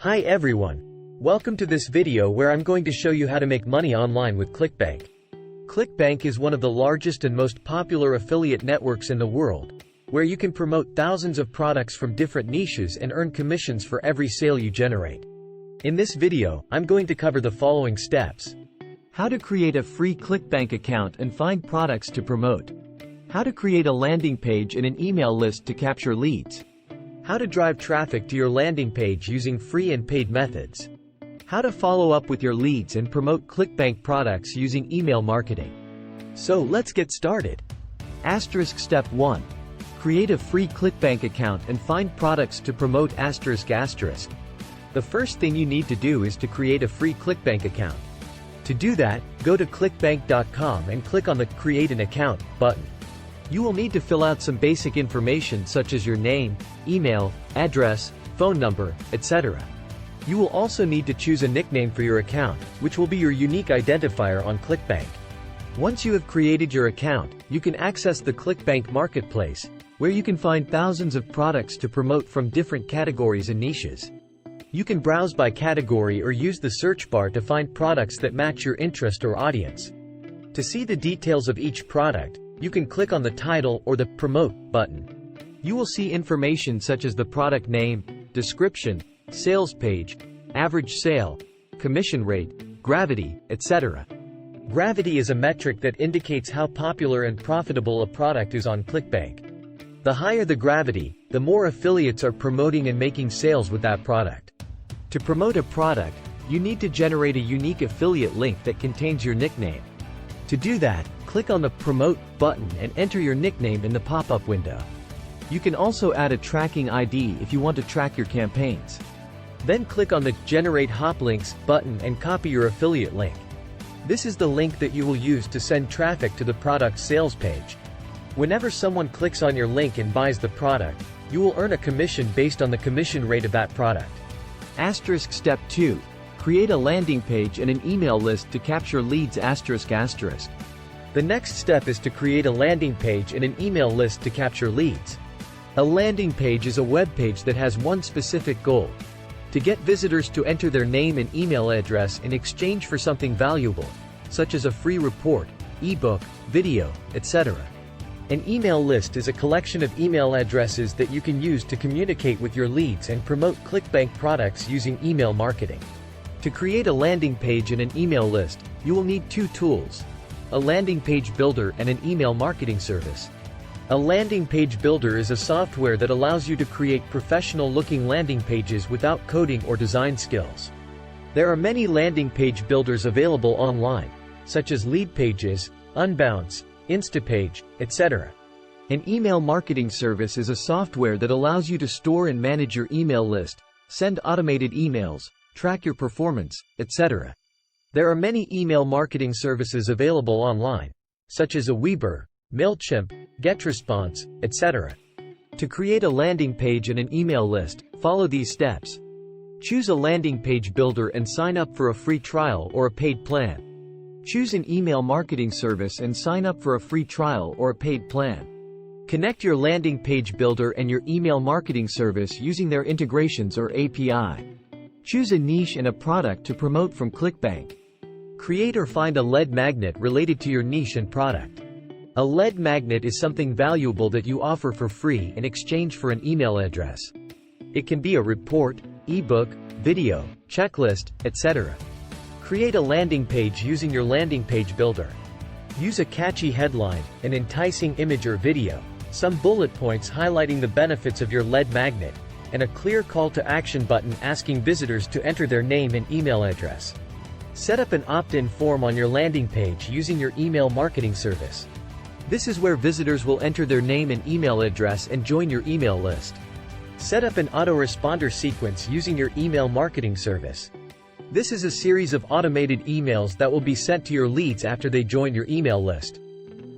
Hi everyone. Welcome to this video where I'm going to show you how to make money online with ClickBank. ClickBank is one of the largest and most popular affiliate networks in the world, where you can promote thousands of products from different niches and earn commissions for every sale you generate. In this video, I'm going to cover the following steps. How to create a free ClickBank account and find products to promote. How to create a landing page and an email list to capture leads. How to drive traffic to your landing page using free and paid methods. How to follow up with your leads and promote ClickBank products using email marketing. So let's get started. Step 1. Create a free ClickBank account and find products to promote. The first thing you need to do is to create a free ClickBank account. To do that, go to clickbank.com and click on the Create an Account button. You will need to fill out some basic information such as your name, email, address, phone number, etc. You will also need to choose a nickname for your account, which will be your unique identifier on ClickBank. Once you have created your account, you can access the ClickBank Marketplace, where you can find thousands of products to promote from different categories and niches. You can browse by category or use the search bar to find products that match your interest or audience. To see the details of each product, you can click on the title or the Promote button. You will see information such as the product name, description, sales page, average sale, commission rate, gravity, etc. Gravity is a metric that indicates how popular and profitable a product is on ClickBank. The higher the gravity, the more affiliates are promoting and making sales with that product. To promote a product, you need to generate a unique affiliate link that contains your nickname. To do that, click on the Promote button and enter your nickname in the pop-up window. You can also add a tracking ID if you want to track your campaigns. Then click on the Generate Hop Links button and copy your affiliate link. This is the link that you will use to send traffic to the product sales page. Whenever someone clicks on your link and buys the product, you will earn a commission based on the commission rate of that product. Step 2. Create a landing page and an email list to capture leads. The next step is to create a landing page and an email list to capture leads. A landing page is a web page that has one specific goal: to get visitors to enter their name and email address in exchange for something valuable, such as a free report, ebook, video, etc. An email list is a collection of email addresses that you can use to communicate with your leads and promote ClickBank products using email marketing. To create a landing page and an email list, you will need two tools: a landing page builder and an email marketing service. A landing page builder is a software that allows you to create professional-looking landing pages without coding or design skills. There are many landing page builders available online, such as Leadpages, Unbounce, Instapage, etc. An email marketing service is a software that allows you to store and manage your email list, send automated emails, track your performance, etc. There are many email marketing services available online, such as Aweber, MailChimp, GetResponse, etc. To create a landing page and an email list, follow these steps. Choose a landing page builder and sign up for a free trial or a paid plan. Choose an email marketing service and sign up for a free trial or a paid plan. Connect your landing page builder and your email marketing service using their integrations or API. Choose a niche and a product to promote from ClickBank. Create or find a lead magnet related to your niche and product. A lead magnet is something valuable that you offer for free in exchange for an email address. It can be a report, ebook, video, checklist, etc. Create a landing page using your landing page builder. Use a catchy headline, an enticing image or video, some bullet points highlighting the benefits of your lead magnet, and a clear call to action button asking visitors to enter their name and email address. Set up an opt-in form on your landing page using your email marketing service. This is where visitors will enter their name and email address and join your email list. Set up an autoresponder sequence using your email marketing service. This is a series of automated emails that will be sent to your leads after they join your email list.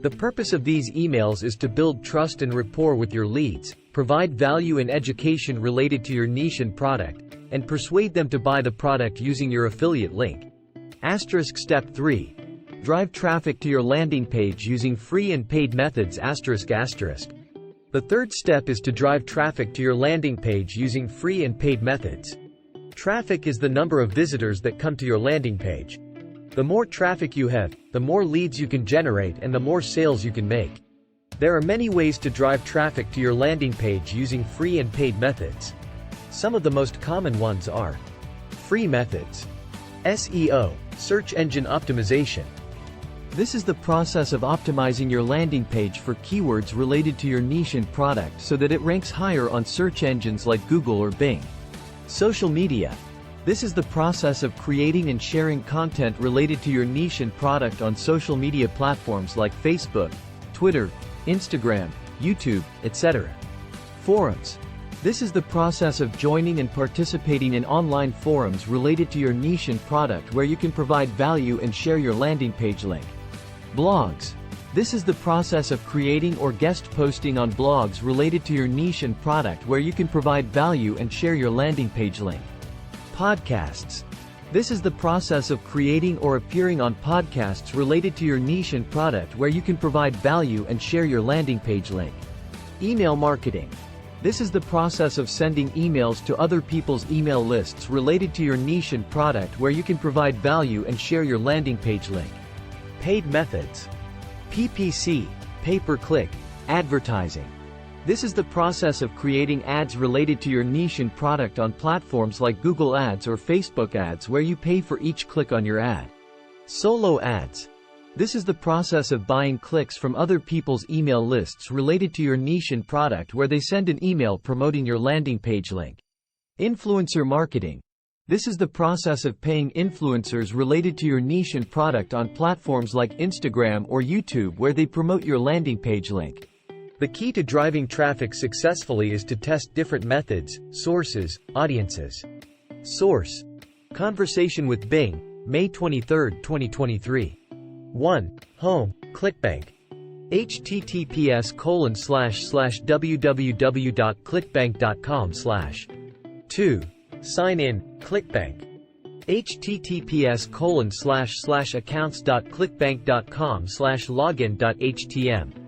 The purpose of these emails is to build trust and rapport with your leads, provide value and education related to your niche and product, and persuade them to buy the product using your affiliate link. Step 3. Drive traffic to your landing page using free and paid methods. The third step is to drive traffic to your landing page using free and paid methods. Traffic is the number of visitors that come to your landing page. The more traffic you have, the more leads you can generate and the more sales you can make. There are many ways to drive traffic to your landing page using free and paid methods. Some of the most common ones are free methods. SEO, search engine optimization. This is the process of optimizing your landing page for keywords related to your niche and product so that it ranks higher on search engines like Google or Bing. Social media. This is the process of creating and sharing content related to your niche and product on social media platforms like Facebook, Twitter, Instagram, YouTube, etc. Forums. This is the process of joining and participating in online forums related to your niche and product where you can provide value and share your landing page link. Blogs. This is the process of creating or guest posting on blogs related to your niche and product where you can provide value and share your landing page link. Podcasts. This is the process of creating or appearing on podcasts related to your niche and product where you can provide value and share your landing page link. Email marketing. This is the process of sending emails to other people's email lists related to your niche and product where you can provide value and share your landing page link. Paid methods. PPC, pay-per-click, advertising. This is the process of creating ads related to your niche and product on platforms like Google Ads or Facebook Ads where you pay for each click on your ad. Solo ads. This is the process of buying clicks from other people's email lists related to your niche and product where they send an email promoting your landing page link. Influencer marketing. This is the process of paying influencers related to your niche and product on platforms like Instagram or YouTube where they promote your landing page link. The key to driving traffic successfully is to test different methods, sources, audiences. Source. Conversation with Bing, May 23, 2023. 1. Home, ClickBank. https://www.clickbank.com/. 2. Sign in, ClickBank. https://accounts.clickbank.com/login.htm.